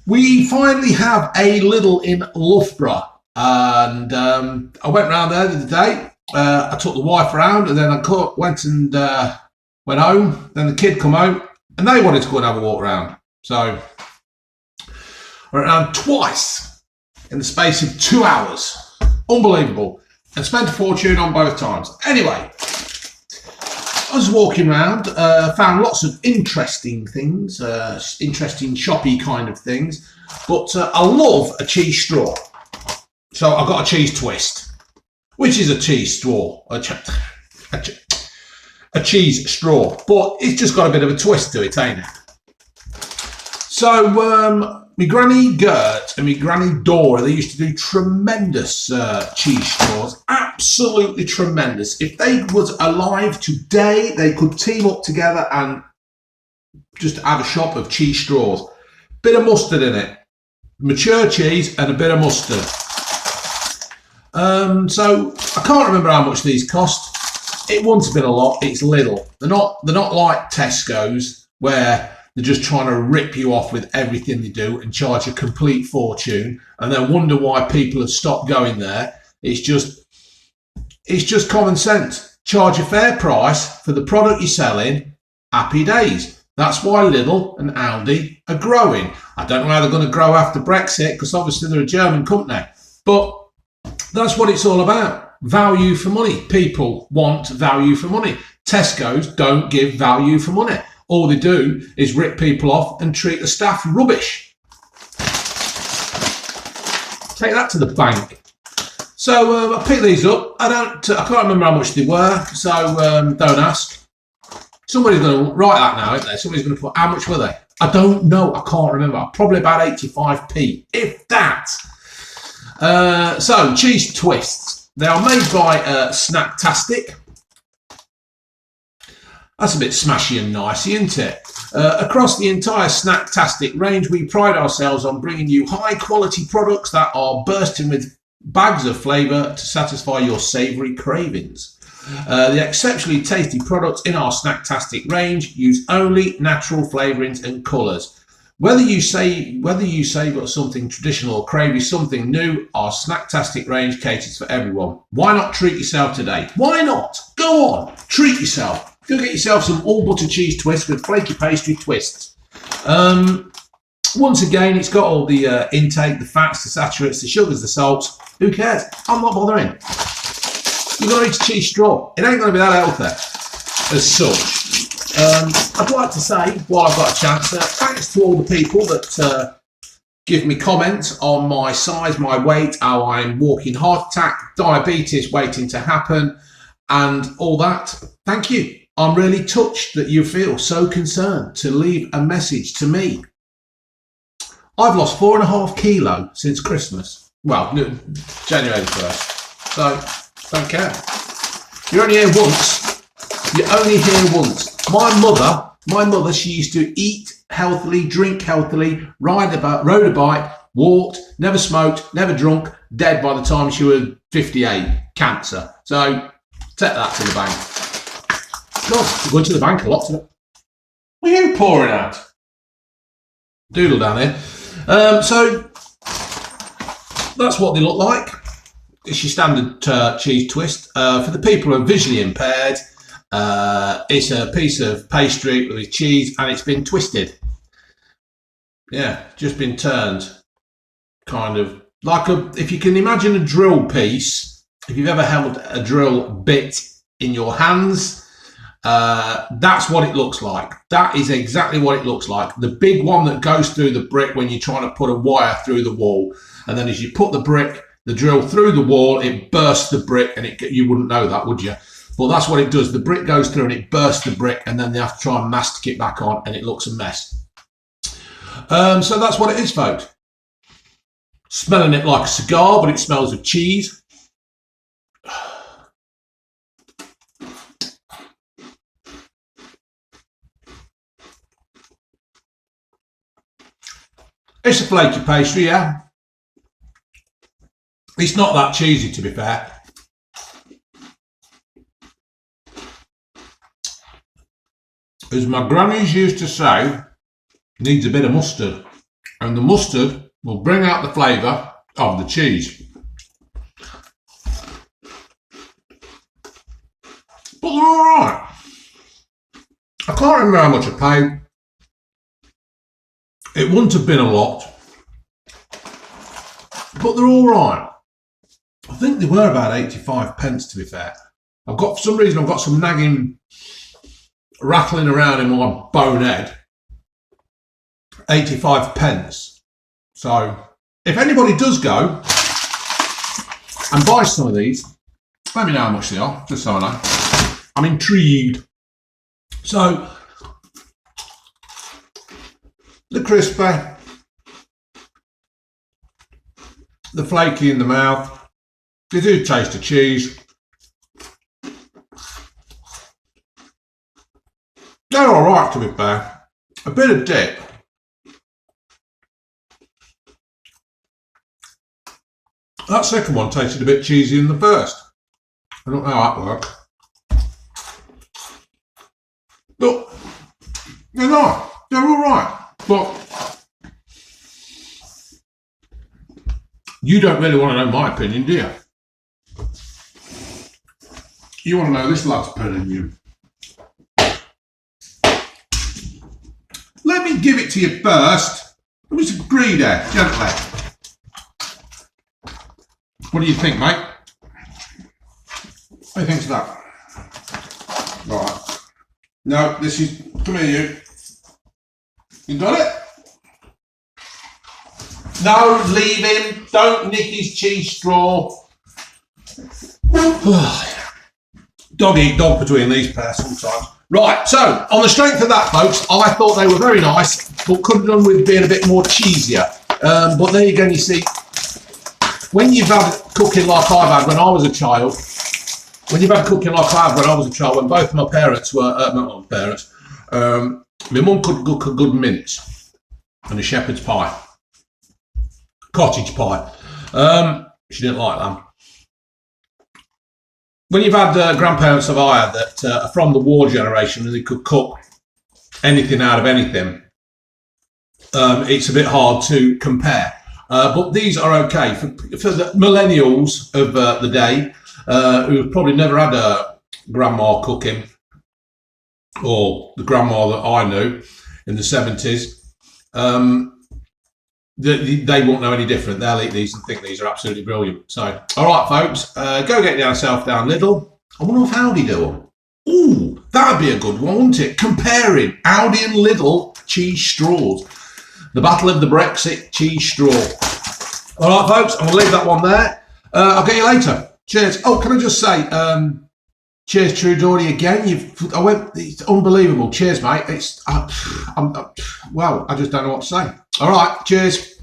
We finally have a Lidl in Loughborough, and I went round there the other day. I took the wife around, and then I went home. Then the kid come home, and they wanted to go and have a walk around. So I went around twice in the space of 2 hours. Unbelievable. And spent a fortune on both times. Anyway, I was walking around, found lots of interesting things, interesting shoppy kind of things, but I love a cheese straw. So I got a cheese twist, which is a cheese straw, a cheese straw, but it's just got a bit of a twist to it, ain't it? So my granny Gert and my granny Dora, they used to do tremendous cheese straws, absolutely tremendous. If they was alive today, they could team up together and just have a shop of cheese straws. Bit of mustard in it, mature cheese and a bit of mustard. So I can't remember how much these cost. It wouldn't have been a lot. It's Lidl. They're not like Tesco's where they're just trying to rip you off with everything they do and charge a complete fortune, and then wonder why people have stopped going there. It's just common sense. Charge a fair price for the product you're selling. Happy days. That's why Lidl and Aldi are growing. I don't know how they're going to grow after Brexit, because obviously they're a German company. But that's what it's all about. Value for money. People want value for money. Tesco's don't give value for money. All they do is rip people off and treat the staff rubbish. Take that to the bank. So I picked these up. I can't remember how much they were, so don't ask. Somebody's going to write that now, isn't there? Somebody's going to put, how much were they? I don't know. I can't remember. Probably about 85p, if that. So cheese twists. They are made by Snacktastic. That's a bit smashy and nicey, isn't it? Across the entire Snacktastic range, we pride ourselves on bringing you high-quality products that are bursting with bags of flavour to satisfy your savoury cravings. The exceptionally tasty products in our Snacktastic range use only natural flavourings and colours. Whether you say got something traditional or crave something new, our Snacktastic range caters for everyone. Why not treat yourself today? Why not? Go on, treat yourself. Go get yourself some all-butter cheese twists with flaky pastry twists. Once again, it's got all the intake, the fats, the saturates, the sugars, the salts. Who cares? I'm not bothering. You're going to eat a cheese straw. It ain't going to be that healthy as such. I'd like to say, while I've got a chance, thanks to all the people that give me comments on my size, my weight, how I'm walking heart attack, diabetes waiting to happen, and all that. Thank you. I'm really touched that you feel so concerned to leave a message to me. I've lost 4.5 kilos since Christmas. Well, January the 1st. So, don't care. You're only here once. You're only here once. My mother, she used to eat healthily, drink healthily, rode a bike, walked, never smoked, never drunk, dead by the time she was 58, cancer. So, take that to the bank. God, you're going to the bank a lot today. What are you pouring out? Doodle down here. So, that's what they look like. It's your standard cheese twist. For the people who are visually impaired, it's a piece of pastry with cheese and it's been twisted. Yeah, just been turned. Kind of like if you can imagine a drill piece, if you've ever held a drill bit in your hands, that's what it looks like. That is exactly what it looks like. The big one that goes through the brick when you're trying to put a wire through the wall. And then as you put the drill through the wall, it bursts the brick, and you wouldn't know that, would you? But that's what it does. The brick goes through and it bursts the brick, and then they have to try and mastic it back on, and it looks a mess. So that's what it is, folks. Smelling it like a cigar, but it smells of cheese. It's a flaky pastry, yeah. It's not that cheesy, to be fair. As my grannies used to say, needs a bit of mustard. And the mustard will bring out the flavour of the cheese. But they're alright. I can't remember how much I paid. It wouldn't have been a lot. But they're alright. I think they were about 85 pence, to be fair. For some reason, I've got some nagging rattling around in my bonehead. 85 pence. So, if anybody does go and buy some of these, let me know how much they are, just so I know. I'm intrigued. So, the crispy, the flaky in the mouth, they do taste the cheese. They're alright, to be fair. A bit of dip. That second one tasted a bit cheesy than the first. I don't know how that works. But they're not. They're alright. But you don't really want to know my opinion, do you? You want to know this lad's opinion. Let me give it to you first. Let me just greedy, gently. What do you think, mate? What do you think of that? Right. No, this is... Come here, you. You got it? No, leave him. Don't nick his cheese straw. Dog eat dog between these pairs sometimes. Right, so on the strength of that, folks, I thought they were very nice, but could have done with being a bit more cheesier. But there you go, you see, when you've had cooking like I've had when I was a child, when both my parents were, not my parents, my mum could cook a good mince and a shepherd's pie, cottage pie. She didn't like them. When you've had grandparents of I had that are from the war generation and they could cook anything out of anything, it's a bit hard to compare. But these are okay for the millennials of the day who've probably never had a grandma cooking, or the grandma that I knew in the 70s. They won't know any different. They'll eat these and think these are absolutely brilliant. So, all right, folks, go get yourself down Lidl. I wonder if Aldi do them. Ooh, that'd be a good one, wouldn't it? Comparing Aldi and Lidl cheese straws. The battle of the Brexit cheese straw. All right, folks, I'm going to leave that one there. I'll get you later. Cheers. Oh, can I just say, cheers, True Dory, again. It's unbelievable. Cheers, mate. Well, I just don't know what to say. All right, cheers.